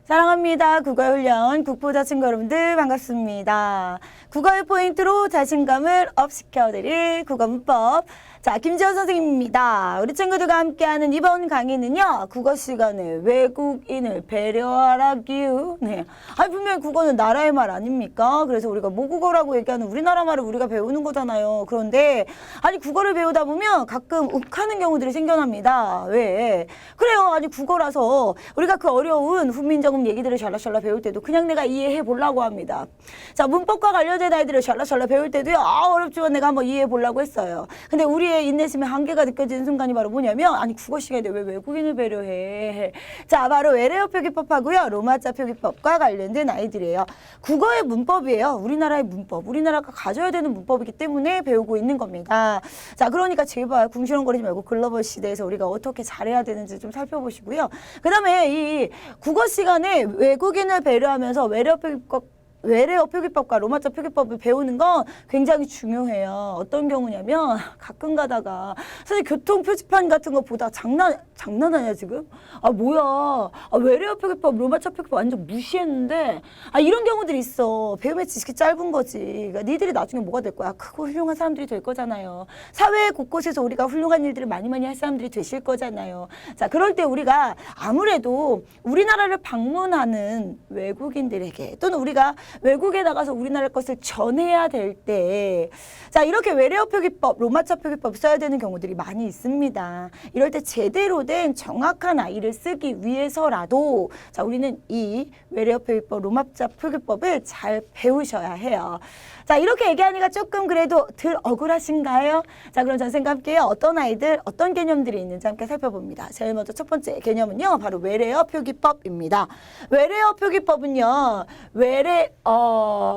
사랑합니다. 국어훈련 국보자 친구 여러분들 반갑습니다. 국어의 포인트로 자신감을 업시켜드릴 국어문법. 자, 김지연 선생님입니다. 우리 친구들과 함께하는 이번 강의는요. 국어 시간에 외국인을 배려하라 기우. 네. 아니 분명히 국어는 나라의 말 아닙니까? 그래서 우리가 모국어라고 얘기하는 우리나라 말을 우리가 배우는 거잖아요. 그런데 아니 국어를 배우다 보면 가끔 욱하는 경우들이 생겨납니다. 왜? 그래요. 아니 국어라서 우리가 그 어려운 훈민정음 얘기들을 샬라샬라 배울 때도 그냥 내가 이해해 보려고 합니다. 자, 문법과 관련된 아이들을 샬라샬라 배울 때도요. 어렵지만 내가 한번 이해해 보려고 했어요. 근데 우리의 인내심의 한계가 느껴지는 순간이 바로 뭐냐면 아니 국어 시간에 왜 외국인을 배려해? 자, 바로 외래어 표기법하고요. 로마자 표기법과 관련된 아이들이에요. 국어의 문법이에요. 우리나라의 문법. 우리나라가 가져야 되는 문법이기 때문에 배우고 있는 겁니다. 자, 그러니까 제발 궁시렁거리지 말고 글로벌 시대에서 우리가 어떻게 잘해야 되는지 좀 살펴보시고요. 그 다음에 이 국어 시간에 외국인을 배려하면서 외래어 표기법과 로마자 표기법을 배우는 건 굉장히 중요해요. 어떤 경우냐면 가끔 가다가 사실 교통 표지판 같은 거 보다 장난하냐 지금? 아 뭐야? 아, 외래어 표기법, 로마자 표기법 완전 무시했는데 아 이런 경우들이 있어. 배움의 지식이 짧은 거지. 그러니까 니들이 나중에 뭐가 될 거야? 크고 훌륭한 사람들이 될 거잖아요. 사회 곳곳에서 우리가 훌륭한 일들을 많이 할 사람들이 되실 거잖아요. 자, 그럴 때 우리가 아무래도 우리나라를 방문하는 외국인들에게 또는 우리가 외국에 나가서 우리나라 것을 전해야 될 때, 자, 이렇게 외래어 표기법, 로마자 표기법 써야 되는 경우들이 많이 있습니다. 이럴 때 제대로 된 정확한 아이를 쓰기 위해서라도, 자, 우리는 이 외래어 표기법, 로마자 표기법을 잘 배우셔야 해요. 자, 이렇게 얘기하니까 조금 그래도 덜 억울하신가요? 자, 그럼 전생과 함께 어떤 아이들, 어떤 개념들이 있는지 함께 살펴봅니다. 제일 먼저 첫 번째 개념은요, 바로 외래어 표기법입니다. 외래어 표기법은요, 외래어를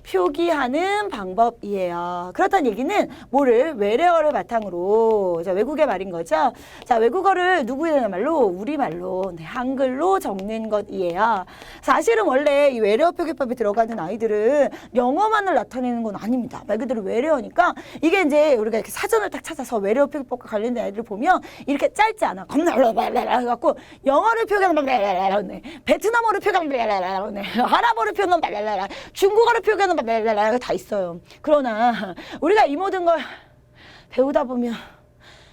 표기하는 방법이에요. 그렇다는 얘기는 뭐를 외래어를 바탕으로 자, 외국의 말인 거죠. 자, 외국어를 누구의 말로? 우리말로 네, 한글로 적는 것이에요. 사실은 원래 이 외래어 표기법이 들어가는 아이들은 영어만을 나타내는 건 아닙니다. 말 그대로 외래어니까 이게 이제 우리가 이렇게 사전을 딱 찾아서 외래어 표기법과 관련된 아이들을 보면 이렇게 짧지 않아. 겁나 해갖고 영어를 표기하는 네, 베트남어를 표기하는 네, 아랍어를 표기하는 중국어를 표기하는 다 있어요. 그러나 우리가 이 모든 걸 배우다 보면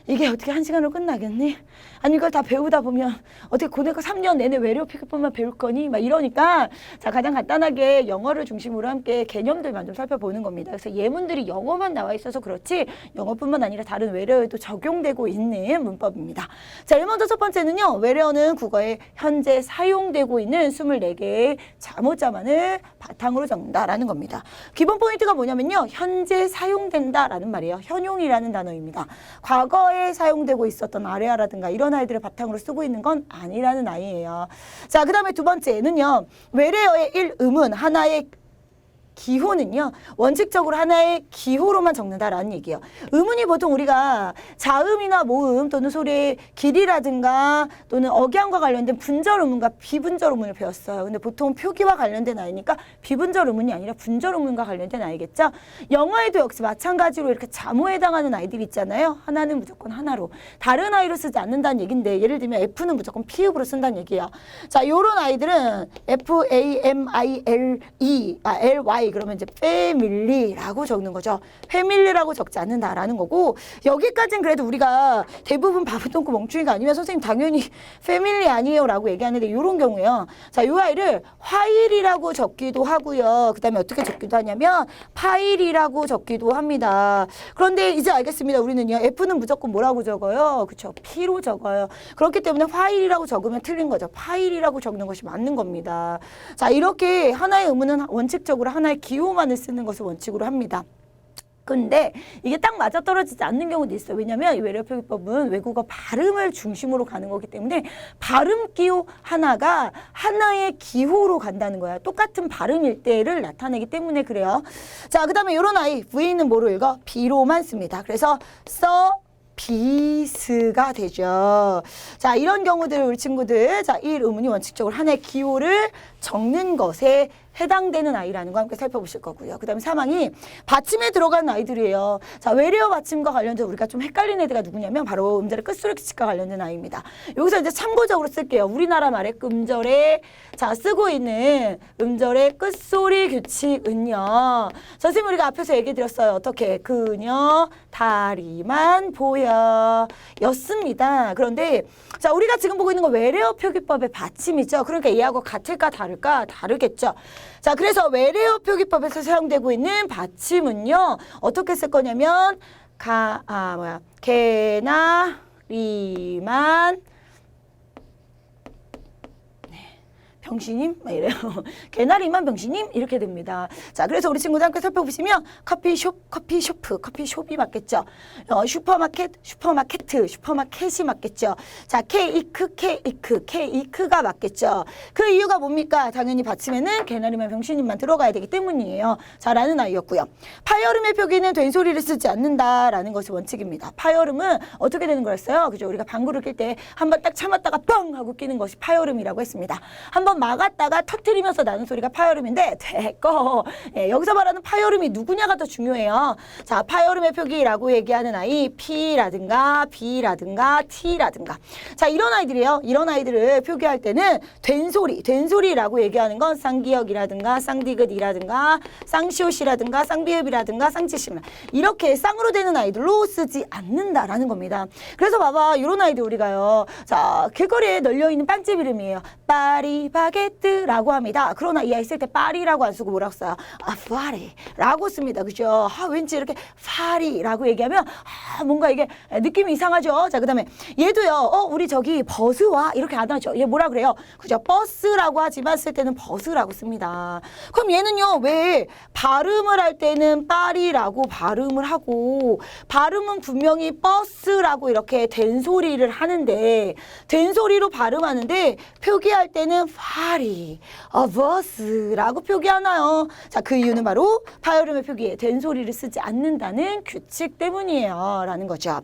이게 어떻게 한 시간으로 끝나겠니? 아니 이걸 다 배우다 보면 어떻게 고등학교 3년 내내 외래어 표기법만 배울 거니? 막 이러니까 자 가장 간단하게 영어를 중심으로 함께 개념들만 좀 살펴보는 겁니다. 그래서 예문들이 영어만 나와 있어서 그렇지 영어뿐만 아니라 다른 외래어에도 적용되고 있는 문법입니다. 자, 먼저 첫 번째는요. 외래어는 국어에 현재 사용되고 있는 24개의 자모자만을 바탕으로 적는다라는 겁니다. 기본 포인트가 뭐냐면요. 현재 사용된다라는 말이에요. 현용이라는 단어입니다. 과거에 사용되고 있었던 아래아라든가 이런 아이들을 바탕으로 쓰고 있는 건 아니라는 아이예요. 자, 그 다음에 두 번째는요. 외래어의 1음은 하나의 기호는요. 원칙적으로 하나의 기호로만 적는다라는 얘기예요. 음운이 보통 우리가 자음이나 모음 또는 소리의 길이라든가 또는 억양과 관련된 분절 음운과 비분절 음운을 배웠어요. 근데 보통 표기와 관련된 아이니까 비분절 음운이 아니라 분절 음운과 관련된 아이겠죠. 영어에도 역시 마찬가지로 이렇게 자모에 해당하는 아이들이 있잖아요. 하나는 무조건 하나로 다른 아이로 쓰지 않는다는 얘기인데 예를 들면 F는 무조건 피읍으로 쓴다는 얘기예요. 자, 요런 아이들은 FAMILE, 그러면 이제 패밀리라고 적는 거죠. 패밀리라고 적지 않는다라는 거고 여기까지는 그래도 우리가 대부분 바보 똥꼬 멍충이가 아니면 선생님 당연히 패밀리 아니에요 라고 얘기하는데 이런 경우에요. 자, 이 아이를 화일이라고 적기도 하고요. 그 다음에 어떻게 적기도 하냐면 파일이라고 적기도 합니다. 그런데 이제 알겠습니다. 우리는요. F는 무조건 뭐라고 적어요? 그쵸. P로 적어요. 그렇기 때문에 화일이라고 적으면 틀린 거죠. 파일이라고 적는 것이 맞는 겁니다. 자, 이렇게 하나의 의문은 원칙적으로 하나의 기호만을 쓰는 것을 원칙으로 합니다. 근데 이게 딱 맞아떨어지지 않는 경우도 있어요. 왜냐하면 이 외래어 표기법은 외국어 발음을 중심으로 가는 거기 때문에 발음 기호 하나가 하나의 기호로 간다는 거야. 똑같은 발음일 때를 나타내기 때문에 그래요. 자, 그 다음에 이런 아이 V는 뭐로 읽어? B로만 씁니다. 그래서 비스가 되죠. 자, 이런 경우들 우리 친구들 자, 이 의문이 원칙적으로 하나의 기호를 적는 것에 해당되는 아이라는 거 함께 살펴보실 거고요. 그 다음에 3항이 받침에 들어간 아이들이에요. 자, 외래어 받침과 관련해서 우리가 좀 헷갈리는 애가 누구냐면 바로 음절의 끝소리 규칙과 관련된 아이입니다. 여기서 이제 참고적으로 쓸게요. 우리나라 말의 음절에 자 쓰고 있는 음절의 끝소리 규칙은요. 선생님 우리가 앞에서 얘기 드렸어요. 어떻게? 그녀 다리만 보여 였습니다. 그런데 자 우리가 지금 보고 있는 건 외래어 표기법의 받침이죠. 그러니까 얘하고 같을까 다를까? 다르겠죠. 자 그래서 외래어 표기법에서 사용되고 있는 받침은요. 어떻게 쓸 거냐면 개나 리만 병신님? 막 이래요. 개나리만 병신님? 이렇게 됩니다. 자, 그래서 우리 친구들 함께 살펴보시면 커피숍, 커피쇼프, 커피숍이 맞겠죠. 슈퍼마켓, 슈퍼마케트, 슈퍼마켓이 맞겠죠. 자, 케이크, 케이크, 케이크가 맞겠죠. 그 이유가 뭡니까? 당연히 받침에는 개나리만 병신님만 들어가야 되기 때문이에요. 자, 라는 아이였고요. 파열음의 표기는 된소리를 쓰지 않는다라는 것이 원칙입니다. 파열음은 어떻게 되는 거였어요? 그죠? 우리가 방구를 낄 때 한번 딱 참았다가 뻥 하고 끼는 것이 파열음이라고 했습니다. 한번 막았다가 터트리면서 나는 소리가 파열음인데 됐고 예, 여기서 말하는 파열음이 누구냐가 더 중요해요. 자, 파열음의 표기라고 얘기하는 아이 P라든가 B라든가 T라든가 자 이런 아이들이에요. 이런 아이들을 표기할 때는 된소리라고 얘기하는 건 쌍기역이라든가 쌍디귿이라든가 쌍시옷이라든가 쌍비읍이라든가 쌍지심 이렇게 쌍으로 되는 아이들로 쓰지 않는다라는 겁니다. 그래서 봐봐 이런 아이들 우리가요. 자 길거리에 널려있는 빵집 이름이에요. 파리바게뜨라고 합니다. 그러나 이 아이 쓸 때 파리라고 안 쓰고 뭐라고 써요? 파리라고 씁니다. 그죠? 왠지 이렇게 파리라고 얘기하면 뭔가 이게 느낌이 이상하죠? 자, 그 다음에 얘도요. 우리 저기 버스와 이렇게 안 하죠. 얘 뭐라 그래요? 그죠? 버스라고 하지만 쓸 때는 버스라고 씁니다. 그럼 얘는요. 왜 발음을 할 때는 파리라고 발음을 하고 발음은 분명히 버스라고 이렇게 된소리를 하는데 된소리로 발음하는데 표기할 때는 파리, 버스라고 표기하나요? 자, 그 이유는 바로 파열음의 표기에 된소리를 쓰지 않는다는 규칙 때문이에요. 라는 거죠.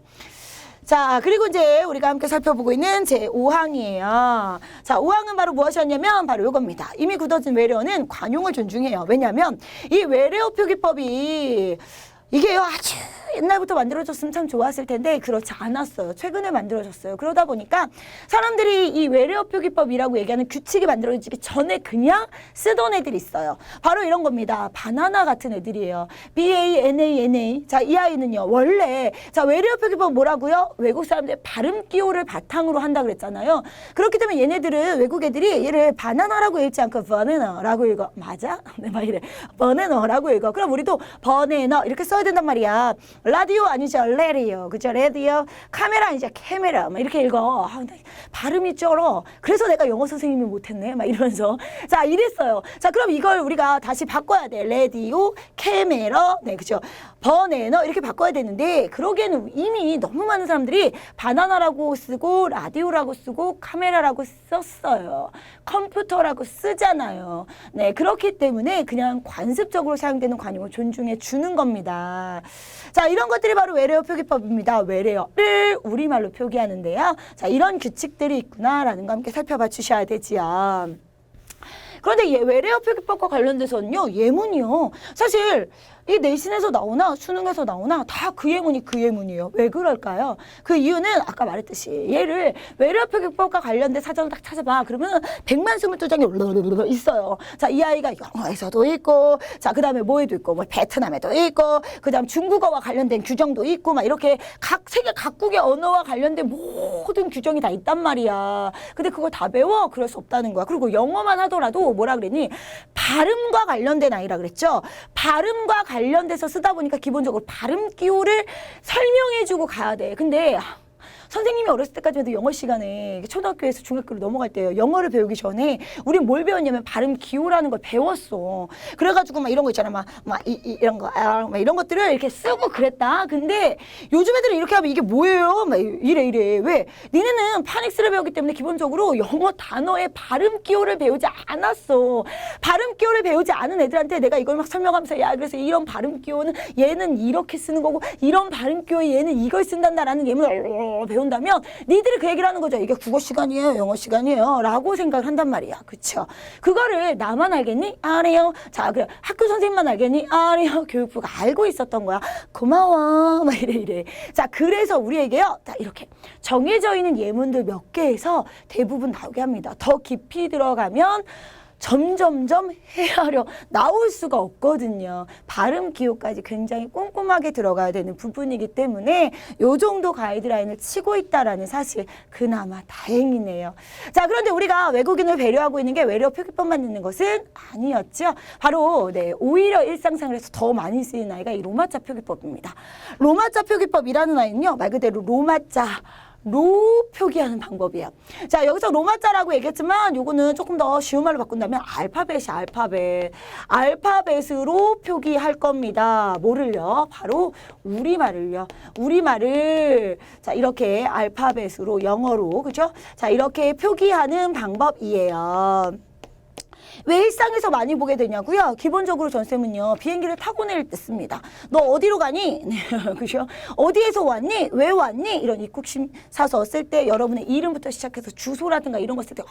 자, 그리고 이제 우리가 함께 살펴보고 있는 제5항이에요. 자, 5항은 바로 무엇이었냐면 바로 이겁니다. 이미 굳어진 외래어는 관용을 존중해요. 왜냐하면 이 외래어 표기법이 이게요 아주 옛날부터 만들어졌으면 참 좋았을 텐데 그렇지 않았어요. 최근에 만들어졌어요. 그러다 보니까 사람들이 이 외래어 표기법이라고 얘기하는 규칙이 만들어지기 전에 그냥 쓰던 애들이 있어요. 바로 이런 겁니다. 바나나 같은 애들이에요. BANANA. 자, 이 아이는요. 원래 자 외래어 표기법 뭐라고요? 외국 사람들 발음 기호를 바탕으로 한다 그랬잖아요. 그렇기 때문에 얘네들은 외국 애들이 얘를 바나나라고 읽지 않고 버네너라고 읽어. 맞아? 네, 막 이래. 버네너라고 읽어. 그럼 우리도 버네너 이렇게 써야 된단 말이야. 라디오 아니죠? 레디오. 그죠? 레디오. 카메라 아니죠? 캐메라. 막 이렇게 읽어. 발음이 쩔어. 그래서 내가 영어 선생님이 못했네. 막 이러면서. 자, 이랬어요. 자, 그럼 이걸 우리가 다시 바꿔야 돼. 레디오, 캐메라. 네, 그죠? 버네너 이렇게 바꿔야 되는데 그러기에는 이미 너무 많은 사람들이 바나나라고 쓰고 라디오라고 쓰고 카메라라고 썼어요. 컴퓨터라고 쓰잖아요. 네, 그렇기 때문에 그냥 관습적으로 사용되는 관용을 존중해 주는 겁니다. 자, 이런 것들이 바로 외래어 표기법입니다. 외래어를 우리말로 표기하는데요. 자, 이런 규칙들이 있구나라는 거 함께 살펴봐 주셔야 되지요. 그런데 외래어 표기법과 관련돼서는요. 예문이요. 사실 이 내신에서 나오나 수능에서 나오나 다 그 예문이 그 예문이에요. 왜 그럴까요? 그 이유는 아까 말했듯이 얘를 외래어 표기법과 관련된 사전을 딱 찾아봐. 그러면 122장이 있어요. 자, 이 아이가 영어에서도 있고 자, 그 다음에 뭐에도 있고 뭐 베트남에도 있고 그 다음 중국어와 관련된 규정도 있고 막 이렇게 각 세계 각국의 언어와 관련된 모든 규정이 다 있단 말이야. 근데 그걸 다 배워? 그럴 수 없다는 거야. 그리고 영어만 하더라도 뭐라 그랬니? 발음과 관련된 아이라 그랬죠. 발음과 관련돼서 쓰다 보니까 기본적으로 발음 기호를 설명해주고 가야 돼. 근데 선생님이 어렸을 때까지만 해도 영어 시간에 초등학교에서 중학교로 넘어갈 때요. 영어를 배우기 전에 우린 뭘 배웠냐면 발음 기호라는 걸 배웠어. 그래가지고 막 이런 거 있잖아. 이런 거, 막 이런 것들을 이렇게 쓰고 그랬다. 근데 요즘 애들은 이렇게 하면 이게 뭐예요? 막 이래. 왜? 니네는 파닉스를 배웠기 때문에 기본적으로 영어 단어의 발음 기호를 배우지 않았어. 발음 기호를 배우지 않은 애들한테 내가 이걸 막 설명하면서 야, 그래서 이런 발음 기호는 얘는 이렇게 쓰는 거고 이런 발음 기호에 얘는 이걸 쓴단다라는 예문을 배우는 배운다면 니들이 그 얘기를 하는 거죠. 이게 국어 시간이에요, 영어 시간이에요 라고 생각을 한단 말이야. 그쵸? 그거를 나만 알겠니? 아니요. 자, 그래 학교 선생님만 알겠니? 아니요. 교육부가 알고 있었던 거야. 고마워 막 이래. 자, 그래서 우리에게요, 자, 이렇게 정해져 있는 예문들 몇 개에서 대부분 나오게 합니다. 더 깊이 들어가면 점점점 헤아려 나올 수가 없거든요. 발음 기호까지 굉장히 꼼꼼하게 들어가야 되는 부분이기 때문에 요 정도 가이드라인을 치고 있다라는 사실 그나마 다행이네요. 자, 그런데 우리가 외국인을 배려하고 있는 게 외래어 표기법만 있는 것은 아니었죠. 바로 오히려 일상생활에서 더 많이 쓰이는 아이가 이 로마자 표기법입니다. 로마자 표기법이라는 아이는요, 말 그대로 로마자 로 표기하는 방법이에요. 자, 여기서 로마자라고 얘기했지만 요거는 조금 더 쉬운 말로 바꾼다면 알파벳이 알파벳으로 표기할 겁니다. 뭐를요? 바로 우리말을요. 우리말을 자, 이렇게 알파벳으로 영어로 그죠? 자, 이렇게 표기하는 방법이에요. 왜 일상에서 많이 보게 되냐고요? 기본적으로 전쌤은요, 비행기를 타고 내릴 때 씁니다. 너 어디로 가니? 그죠? 어디에서 왔니? 왜 왔니? 이런 입국심사서 쓸 때 여러분의 이름부터 시작해서 주소라든가 이런 거 쓸 때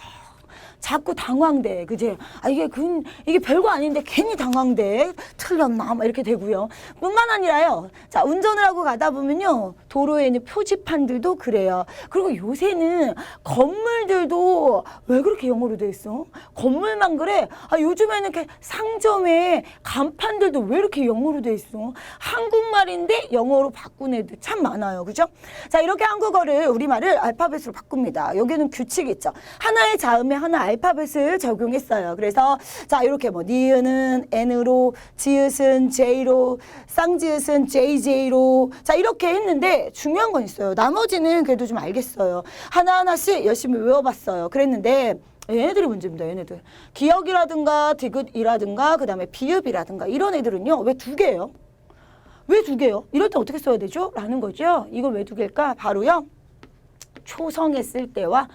자꾸 당황돼. 그지? 아, 이게 별거 아닌데 괜히 당황돼. 틀렸나? 막 이렇게 되고요. 뿐만 아니라요. 자, 운전을 하고 가다 보면요. 도로에 있는 표지판들도 그래요. 그리고 요새는 건물들도 왜 그렇게 영어로 돼 있어? 건물만 그래? 아, 요즘에는 이렇게 상점에 간판들도 왜 이렇게 영어로 돼 있어? 한국말인데 영어로 바꾼 애들 참 많아요. 그죠? 자, 이렇게 한국어를 우리말을 알파벳으로 바꿉니다. 여기는 규칙이 있죠. 하나의 자음에 하나 알파벳을 적용했어요. 그래서 자, 이렇게 뭐 니은은 N으로, 지읒은 J로, 쌍지읒은 JJ로 자, 이렇게 했는데 중요한 건 있어요. 나머지는 그래도 좀 알겠어요. 하나하나씩 열심히 외워봤어요. 그랬는데 얘네들이 문제입니다. 얘네들. 기억이라든가 디귿이라든가 그 다음에 비읍이라든가 이런 애들은요. 왜 두 개예요? 왜 두 개요? 이럴 때 어떻게 써야 되죠? 라는 거죠. 이걸 왜 두 개일까? 바로요. 초성했을 때와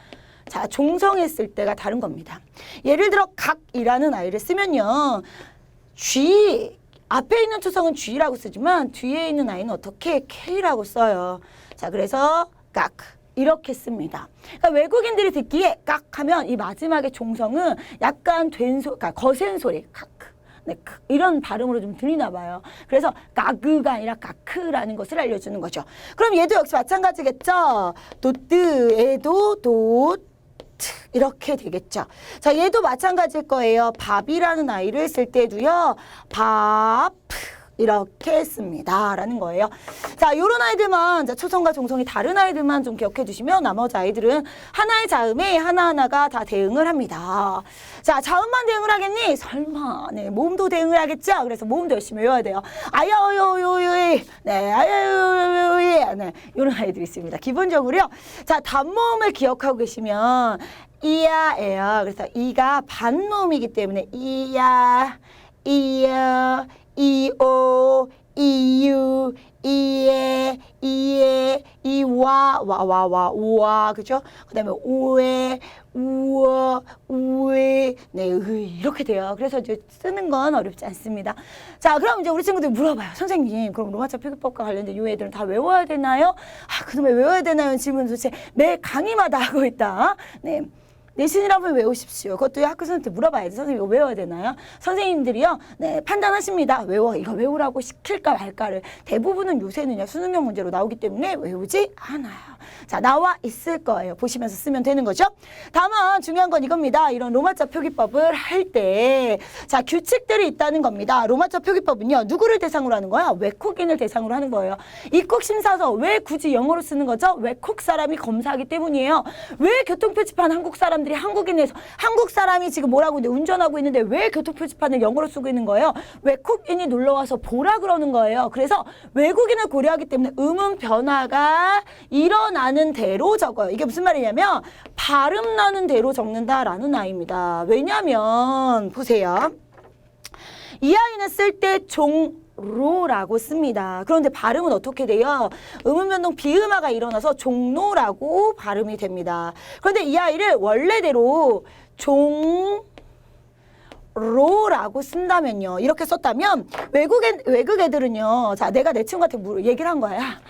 자, 종성했을 때가 다른 겁니다. 예를 들어 각이라는 아이를 쓰면요. G 앞에 있는 초성은 G라고 쓰지만 뒤에 있는 아이는 어떻게 K라고 써요. 자, 그래서 각 이렇게 씁니다. 그러니까 외국인들이 듣기에 깍 하면 이 마지막에 종성은 약간 그러니까 거센 소리 각 네, 이런 발음으로 좀 들리나 봐요. 그래서 가그가 아니라 가크라는 것을 알려주는 거죠. 그럼 얘도 역시 마찬가지겠죠. 도뜨에도 이렇게 되겠죠. 자, 얘도 마찬가지일 거예요. 밥이라는 아이를 쓸 때도요. 밥 이렇게 씁니다. 라는 거예요. 자, 요런 아이들만 자, 초성과 종성이 다른 아이들만 좀 기억해 주시면 나머지 아이들은 하나의 자음에 하나하나가 다 대응을 합니다. 자, 자음만 대응을 하겠니? 설마. 네, 모음도 대응을 하겠죠? 그래서 모음도 열심히 외워야 돼요. 아야요요요이. 네, 아야요요요이. 네, 요런 아이들이 있습니다. 기본적으로요. 자, 단모음을 기억하고 계시면 이야예요. 그래서 이가 반모음이기 때문에 이야, 이야, 이오, 이유, 이에, 이에, 이와, 와와와, 우와, 그죠? 그 다음에 오에, 우어, 우에, 네, 이렇게 돼요. 그래서 이제 쓰는 건 어렵지 않습니다. 자, 그럼 이제 우리 친구들 물어봐요. 선생님, 그럼 로마자 표기법과 관련된 이 애들은 다 외워야 되나요? 아, 그러면 외워야 되나요? 질문 도대체 매 강의마다 하고 있다. 네. 내신이라 한번 외우십시오. 그것도 학교 선생님한테 물어봐야지. 선생님 이거 외워야 되나요? 선생님들이요. 네, 판단하십니다. 이거 외우라고 시킬까 말까를. 대부분은 요새는 수능형 문제로 나오기 때문에 외우지 않아요. 자, 나와 있을 거예요. 보시면서 쓰면 되는 거죠. 다만 중요한 건 이겁니다. 이런 로마자 표기법을 할 때 자, 규칙들이 있다는 겁니다. 로마자 표기법은요. 누구를 대상으로 하는 거야? 외국인을 대상으로 하는 거예요. 입국심사서 왜 굳이 영어로 쓰는 거죠? 외국 사람이 검사하기 때문이에요. 왜 교통표지판 한국 사람들이 한국인에서 한국 사람이 지금 뭐라고 있는데 운전하고 있는데 왜 교통표지판을 영어로 쓰고 있는 거예요? 외국인이 놀러와서 보라 그러는 거예요. 그래서 외국인을 고려하기 때문에 음운 변화가 일어나는 대로 적어요. 이게 무슨 말이냐면 발음 나는 대로 적는다라는 아이입니다. 왜냐면 보세요. 이 아이는 쓸 때 로라고 씁니다. 그런데 발음은 어떻게 돼요? 음운변동 비음화가 일어나서 종로라고 발음이 됩니다. 그런데 이 아이를 원래대로 로라고 쓴다면요. 이렇게 썼다면 외국 애들은요. 자, 내가 내 친구한테 얘기를 한 거야.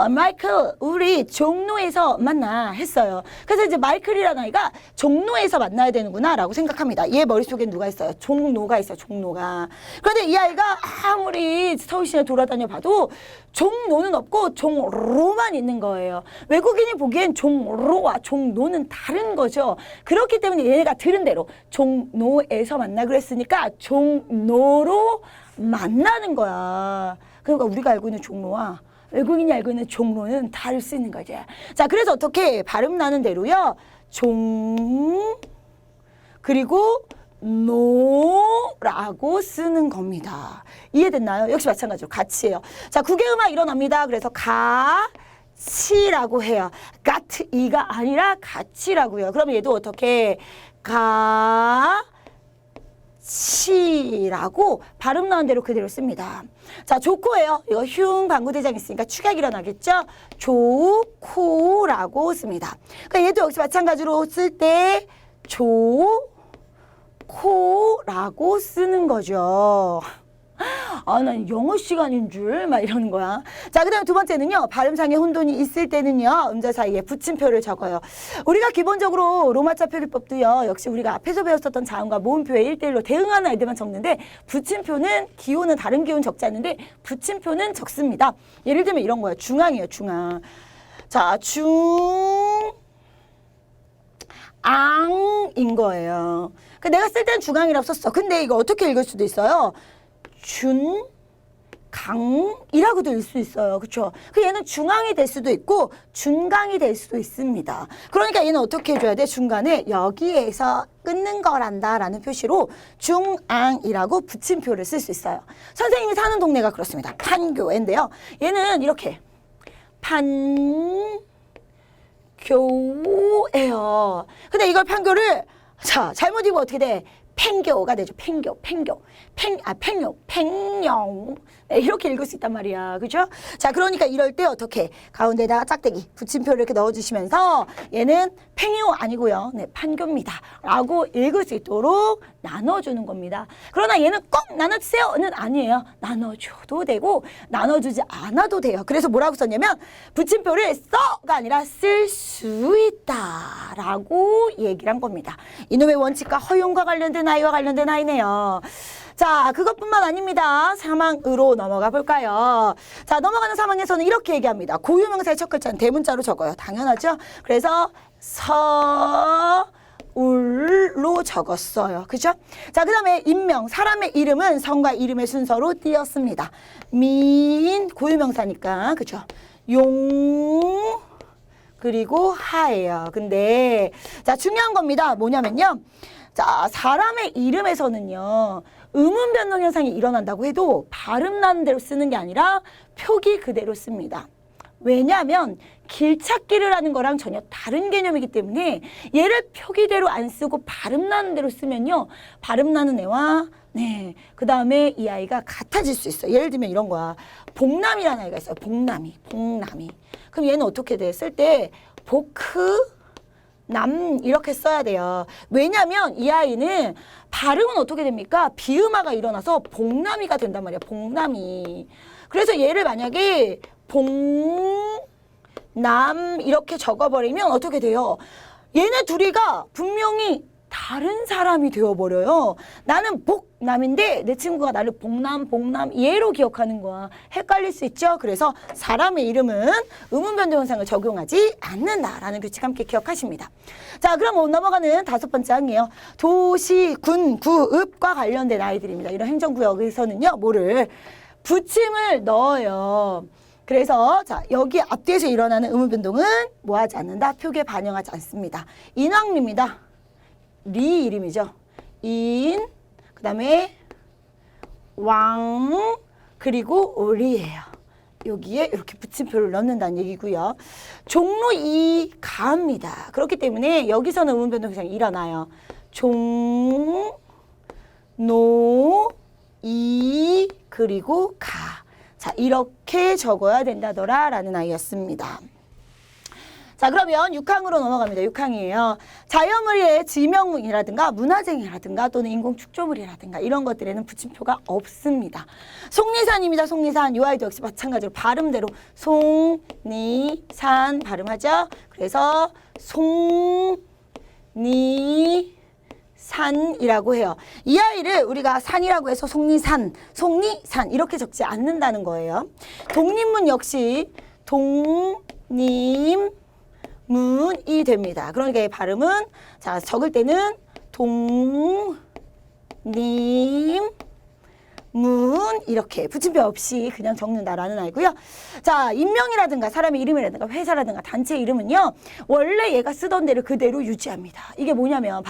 마이클, 우리 종로에서 만나 했어요. 그래서 이제 마이클이라는 아이가 종로에서 만나야 되는구나 라고 생각합니다. 얘 머릿속에 누가 있어요? 종로가 있어요. 종로가. 그런데 이 아이가 아무리 서울 시내 돌아다녀 봐도 종로는 없고 종로만 있는 거예요. 외국인이 보기엔 종로와 종로는 다른 거죠. 그렇기 때문에 얘네가 들은 대로 종로에서 만나기로 했으니까 종로로 만나는 거야. 그러니까 우리가 알고 있는 종로와 외국인이 알고 있는 종로는 다를 수 있는 거지. 자, 그래서 어떻게 발음 나는 대로요. 그리고 노라고 쓰는 겁니다. 이해됐나요? 역시 마찬가지로 같이예요. 자, 국외음악 일어납니다. 그래서 가치라고 해요. 가트 이가 아니라 가치라고요. 그럼 얘도 어떻게 가치라고 발음 나온 대로 그대로 씁니다. 자, 좋고예요. 이거 흉 방구대장 있으니까 축약 일어나겠죠? 좋고라고 씁니다. 그러니까 얘도 역시 마찬가지로 쓸 때 코라고 쓰는 거죠. 아, 난 영어 시간인 줄 막 이러는 거야. 자, 그 다음에 두 번째는요. 발음상의 혼돈이 있을 때는요. 음자 사이에 붙임표를 적어요. 우리가 기본적으로 로마자 표기법도요. 역시 우리가 앞에서 배웠었던 자음과 모음표에 1대1로 대응하는 아이들만 적는데 붙임표는 기호는 다른 기호는 적지 않는데 붙임표는 적습니다. 예를 들면 이런 거예요. 중앙이에요. 중앙. 자, 앙인 거예요. 내가 쓸 때는 중앙이라고 썼어. 근데 이거 어떻게 읽을 수도 있어요? 준강이라고도 읽을 수 있어요. 그렇죠? 얘는 중앙이 될 수도 있고 준강이 될 수도 있습니다. 그러니까 얘는 어떻게 해줘야 돼? 중간에 여기에서 끊는 거란다 라는 표시로 중앙이라고 붙임표를 쓸 수 있어요. 선생님이 사는 동네가 그렇습니다. 판교인데요. 얘는 이렇게 판교예요. 근데 이걸 판교를 자, 잘못 읽으면 어떻게 돼? 팽교가 되죠. 팽교. 네, 이렇게 읽을 수 있단 말이야. 그죠? 자, 그러니까 이럴 때 어떻게 가운데다가 짝대기 붙임표를 이렇게 넣어주시면서 얘는 팽요 아니고요. 네, 판교입니다. 라고 읽을 수 있도록 나눠주는 겁니다. 그러나 얘는 꼭 나눠주세요는 아니에요. 나눠줘도 되고 나눠주지 않아도 돼요. 그래서 뭐라고 썼냐면 붙임표를 써가 아니라 쓸 수 있다 라고 얘기를 한 겁니다. 이놈의 원칙과 허용과 관련된 아이와 관련된 아이네요. 자, 그것뿐만 아닙니다. 사망으로 넘어가 볼까요? 자, 넘어가는 사망에서는 이렇게 얘기합니다. 고유명사의 첫 글자는 대문자로 적어요. 당연하죠? 그래서 서울로 적었어요. 그죠? 자, 그 다음에 인명, 사람의 이름은 성과 이름의 순서로 띄었습니다. 민, 고유명사니까. 그죠? 용, 그리고 하예요. 근데, 자, 중요한 겁니다. 뭐냐면요. 자, 사람의 이름에서는요. 음운 변동 현상이 일어난다고 해도 발음 나는 대로 쓰는 게 아니라 표기 그대로 씁니다. 왜냐하면 길찾기를 하는 거랑 전혀 다른 개념이기 때문에 얘를 표기대로 안 쓰고 발음 나는 대로 쓰면요. 발음 나는 애와 네, 그 다음에 이 아이가 같아질 수 있어요. 예를 들면 이런 거야. 복남이라는 아이가 있어요. 복남이. 그럼 얘는 어떻게 돼? 쓸 때 남 이렇게 써야 돼요. 왜냐면 이 아이는 발음은 어떻게 됩니까? 비음화가 일어나서 복남이가 된단 말이야. 복남이. 그래서 얘를 만약에 복남 이렇게 적어버리면 어떻게 돼요? 얘네 둘이가 분명히 다른 사람이 되어버려요. 나는 복남인데 내 친구가 나를 복남 얘로 기억하는 거야. 헷갈릴 수 있죠? 그래서 사람의 이름은 음운 변동 현상을 적용하지 않는다라는 규칙 함께 기억하십니다. 자, 그럼 넘어가는 다섯 번째 항이에요. 도시, 군, 구읍과 관련된 아이들입니다. 이런 행정구역에서는요. 뭐를? 붙임을 넣어요. 그래서 자, 여기 앞뒤에서 일어나는 음운 변동은 뭐하지 않는다? 표기에 반영하지 않습니다. 인왕리입니다. 리 이름이죠. 인, 그 다음에 왕, 그리고 리예요. 여기에 이렇게 붙임표를 넣는다는 얘기고요. 종로 이 가입니다. 그렇기 때문에 여기서는 음운 변동 현상이 일어나요. 종로 이 그리고 가. 자, 이렇게 적어야 된다더라 라는 아이였습니다. 자, 그러면 6항으로 넘어갑니다. 6항이에요. 자연물의 지명문이라든가 문화쟁이라든가 또는 인공축조물이라든가 이런 것들에는 붙임표가 없습니다. 속리산입니다. 속리산. 이 아이도 역시 마찬가지로 발음대로 속리산 발음하죠. 그래서 속리산이라고 해요. 이 아이를 우리가 산이라고 해서 속리산, 속리산 이렇게 적지 않는다는 거예요. 독립문 역시 독립문이 됩니다. 그러니까 이 발음은 자 적을 때는 독립문 이렇게 붙임표 없이 그냥 적는다라는 아이고요. 자, 인명이라든가 사람의 이름이라든가 회사라든가 단체 이름은요. 원래 얘가 쓰던 대로 그대로 유지합니다. 이게 뭐냐면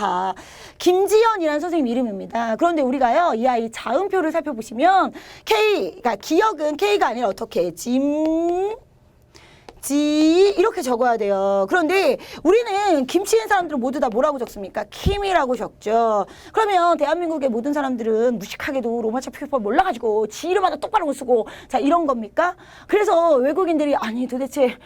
김지연이라는 선생님 이름입니다. 그런데 우리가요. 이 아이 자음표를 살펴보시면 그러니까 기억은 K가 아니라 어떻게 이렇게 적어야 돼요. 그런데 우리는 김씨인 사람들은 모두 다 뭐라고 적습니까? 킴이라고 적죠. 그러면 대한민국의 모든 사람들은 무식하게도 로마자 표기법 몰라가지고 지 이름 하나 똑바로 못 쓰고 자 이런 겁니까? 그래서 외국인들이 아니 도대체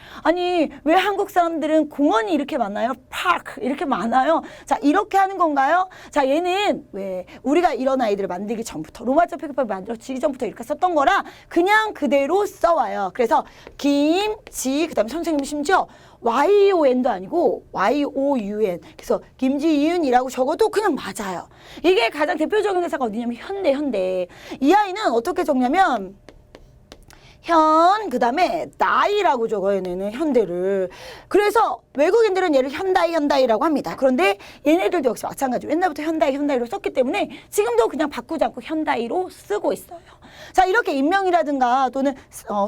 왜 한국 사람들은 공원이 이렇게 많나요? 파크 이렇게 많아요? 자 이렇게 하는 건가요? 자 얘는 왜 우리가 이런 아이들을 만들기 전부터 로마자 표기법을 만들어지기 전부터 이렇게 썼던 거라 그냥 그대로 써와요. 그래서 김지 그다음에 선생님 심지어 YON도 아니고 YOUN 그래서 김지윤이라고 적어도 그냥 맞아요. 이게 가장 대표적인 회사가 어디냐면 현대 이 아이는 어떻게 적냐면 그다음에 나이라고 적어요. 얘는 현대를. 그래서 외국인들은 얘를 현다이라고 합니다. 그런데 얘네들도 역시 마찬가지로 옛날부터 현다이로 썼기 때문에 지금도 그냥 바꾸지 않고 현다이로 쓰고 있어요. 자 이렇게 인명이라든가 또는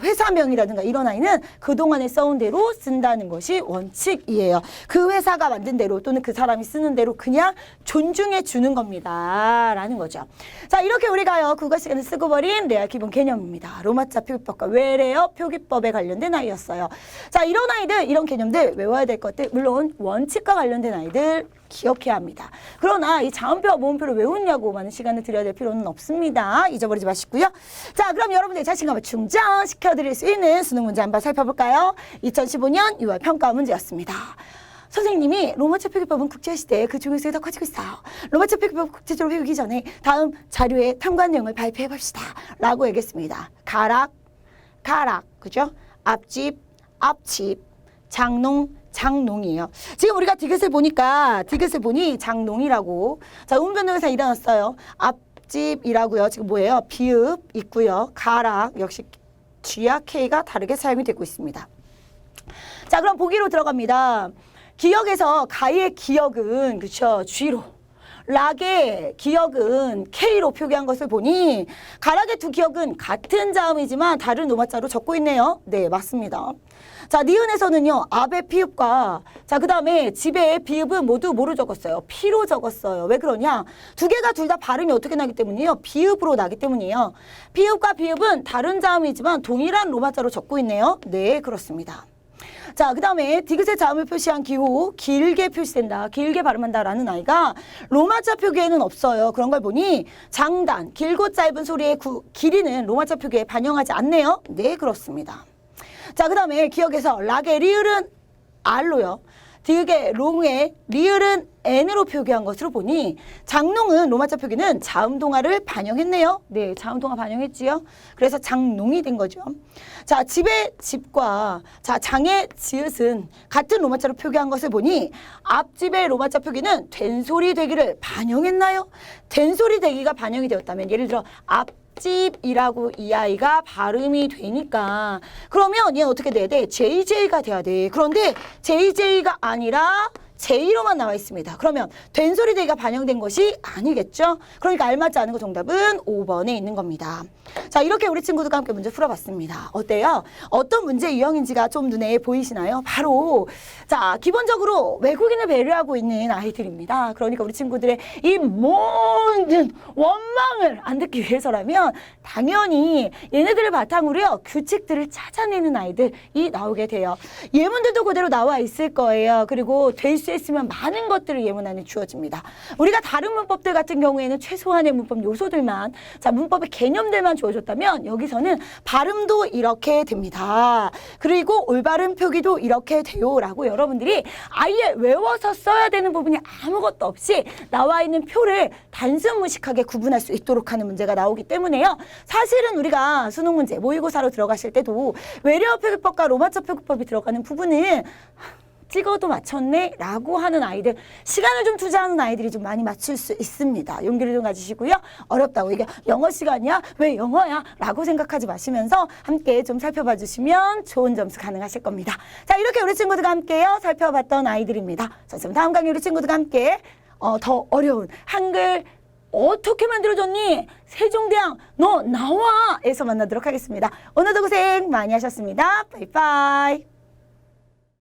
회사명이라든가 이런 아이는 그동안에 써온 대로 쓴다는 것이 원칙이에요. 그 회사가 만든 대로 또는 그 사람이 쓰는 대로 그냥 존중해 주는 겁니다. 라는 거죠. 자 이렇게 우리가요. 국어 시간에 쓰고 버린 레알 기본 개념입니다. 로마자 표기법과 외래어 표기법에 관련된 아이였어요. 자 이런 아이들 이런 개념들 외워야 될 것들 물론 원칙과 관련된 아이들 기억해야 합니다. 그러나 이 자음표와 모음표를 외우냐고 많은 시간을 들여야 될 필요는 없습니다. 잊어버리지 마시고요. 자 그럼 여러분들의 자신감을 충전시켜드릴 수 있는 수능 문제 한번 살펴볼까요? 2015년 6월 평가 문제였습니다. 선생님이 로마자 표기법은 국제시대에 그 중요성이 더 커지고 있어요. 로마자 표기법 국제적으로 배우기 전에 다음 자료의 탐구한 내용을 발표해 봅시다. 라고 얘기했습니다. 가락, 그죠? 앞집, 장농이에요. 지금 우리가 디귿을 보니 장농이라고. 자, 음변동사 일어났어요. 앞집이라고요. 지금 뭐예요? 비읍 있고요. 가락 역시 G와 K가 다르게 사용이 되고 있습니다. 자, 그럼 보기로 들어갑니다. 기역에서 가의 기역은 그렇죠. G로. 락의 기역은 K로 표기한 것을 보니 가락의 두 기역은 같은 자음이지만 다른 로마자로 적고 있네요. 네, 맞습니다. 자, 니은에서는요. 앞의 피읍과 자, 그다음에 집의 비읍은 모두 뭐로 적었어요? P로 적었어요. 왜 그러냐? 두 개가 둘 다 발음이 어떻게 나기 때문이에요? 비읍으로 나기 때문이에요. 피읍과 비읍은 다른 자음이지만 동일한 로마자로 적고 있네요. 네, 그렇습니다. 자, 그 다음에 디귿의 자음을 표시한 기호 길게 표시된다. 길게 발음한다라는 아이가 로마자 표기에는 없어요. 그런 걸 보니 장단, 길고 짧은 소리의 길이는 로마자 표기에 반영하지 않네요. 네, 그렇습니다. 자, 그 다음에 기억에서 락의 리을은 R로요. 디귿의 롱의 리을은 N으로 표기한 것으로 보니 장농은 로마자 표기는 자음동화를 반영했네요. 네, 자음동화 반영했지요. 그래서 장농이 된 거죠. 자, 집의 집과 자, 장의 지읒은 같은 로마자로 표기한 것을 보니 앞집의 로마자 표기는 된소리 되기를 반영했나요? 된소리 되기가 반영이 되었다면 예를 들어 앞집이라고 이 아이가 발음이 되니까 그러면 얘는 어떻게 돼야 돼? JJ가 돼야 돼. 그런데 JJ가 아니라 J로만 나와 있습니다. 그러면 된소리 대기가 반영된 것이 아니겠죠? 그러니까 알맞지 않은 거 정답은 5번에 있는 겁니다. 자, 이렇게 우리 친구들과 함께 문제 풀어봤습니다. 어때요? 어떤 문제 유형인지가 좀 눈에 보이시나요? 바로 자, 기본적으로 외국인을 배려하고 있는 아이들입니다. 그러니까 우리 친구들의 이 모든 원망을 안 듣기 위해서라면 당연히 얘네들을 바탕으로요. 규칙들을 찾아내는 아이들이 나오게 돼요. 예문들도 그대로 나와 있을 거예요. 그리고 될 수 실수했으면 많은 것들을 예문 안에 주어집니다. 우리가 다른 문법들 같은 경우에는 최소한의 문법 요소들만, 자, 문법의 개념들만 주어졌다면 여기서는 발음도 이렇게 됩니다. 그리고 올바른 표기도 이렇게 돼요. 라고 여러분들이 아예 외워서 써야 되는 부분이 아무것도 없이 나와 있는 표를 단순 무식하게 구분할 수 있도록 하는 문제가 나오기 때문에요. 사실은 우리가 수능 문제, 모의고사로 들어가실 때도 외래어 표기법과 로마자 표기법이 들어가는 부분은 찍어도 맞췄네? 라고 하는 아이들, 시간을 좀 투자하는 아이들이 좀 많이 맞출 수 있습니다. 용기를 좀 가지시고요. 어렵다고 이게 영어 시간이야? 왜 영어야? 라고 생각하지 마시면서 함께 좀 살펴봐 주시면 좋은 점수 가능하실 겁니다. 자, 이렇게 우리 친구들과 함께요. 살펴봤던 아이들입니다. 자, 지금 다음 강의 우리 친구들과 함께 더 어려운 한글 어떻게 만들어졌니? 세종대왕 너 나와! 에서 만나도록 하겠습니다. 오늘도 고생 많이 하셨습니다. 바이바이.